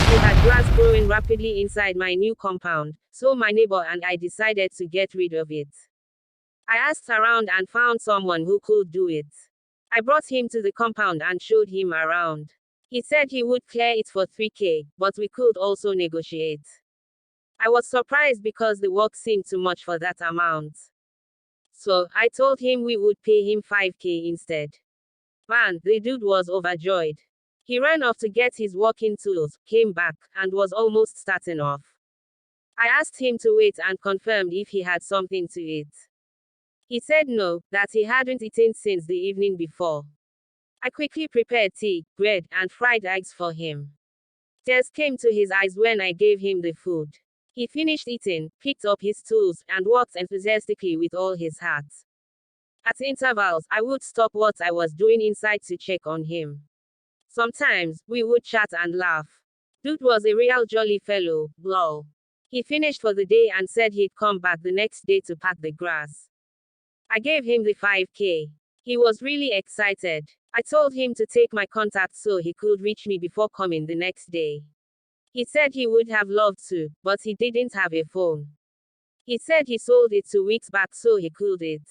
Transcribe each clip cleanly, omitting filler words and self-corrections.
We had grass growing rapidly inside my new compound, so my neighbor and I decided to get rid of it. I asked around and found someone who could do it. I brought him to the compound and showed him around. He said he would clear it for 3K, but we could also negotiate. I was surprised because the work seemed too much for that amount. So, I told him we would pay him 5K instead. Man, the dude was overjoyed. He ran off to get his working tools, came back, and was almost starting off. I asked him to wait and confirmed if he had something to eat. He said no, that he hadn't eaten since the evening before. I quickly prepared tea, bread, and fried eggs for him. Tears came to his eyes when I gave him the food. He finished eating, picked up his tools, and walked enthusiastically with all his heart. At intervals, I would stop what I was doing inside to check on him. Sometimes, we would chat and laugh. Dude was a real jolly fellow, lol. He finished for the day and said he'd come back the next day to pack the grass. I gave him the 5K. He was really excited. I told him to take my contact so he could reach me before coming the next day. He said he would have loved to, but he didn't have a phone. He said he sold it 2 weeks back so he could it.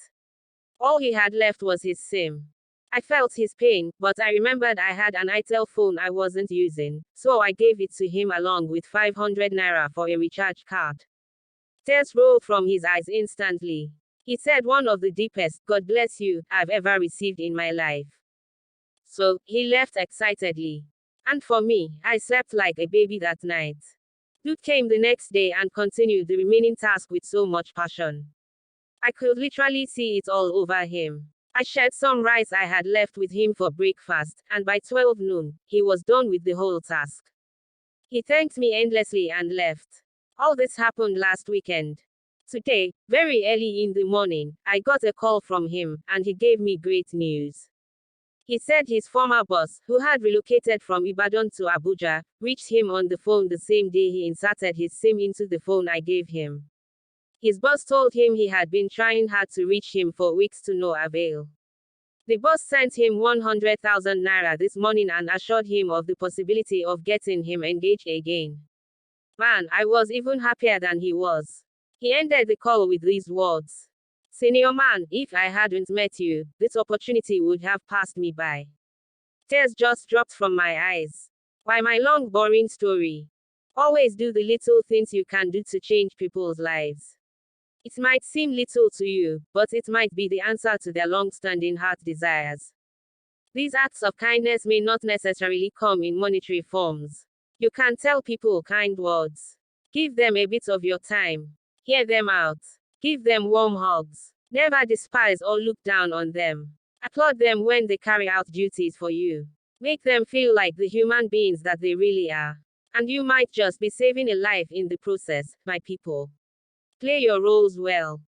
All he had left was his SIM. I felt his pain, but I remembered I had an Itel phone I wasn't using, so I gave it to him along with 500 naira for a recharge card. Tears rolled from his eyes instantly. He said one of the deepest, God bless you, I've ever received in my life. So, he left excitedly. And for me, I slept like a baby that night. Dude came the next day and continued the remaining task with so much passion. I could literally see it all over him. I shared some rice I had left with him for breakfast, and by 12 noon, he was done with the whole task. He thanked me endlessly and left. All this happened last weekend. Today, very early in the morning, I got a call from him, and he gave me great news. He said his former boss, who had relocated from Ibadan to Abuja, reached him on the phone the same day he inserted his SIM into the phone I gave him. His boss told him he had been trying hard to reach him for weeks to no avail. The boss sent him 100,000 naira this morning and assured him of the possibility of getting him engaged again. Man, I was even happier than he was. He ended the call with these words. Senior man, if I hadn't met you, this opportunity would have passed me by. Tears just dropped from my eyes. Why my long boring story? Always do the little things you can do to change people's lives. It might seem little to you, but it might be the answer to their long-standing heart desires. These acts of kindness may not necessarily come in monetary forms. You can tell people kind words. Give them a bit of your time. Hear them out. Give them warm hugs. Never despise or look down on them. Applaud them when they carry out duties for you. Make them feel like the human beings that they really are. And you might just be saving a life in the process, my people. Play your roles well.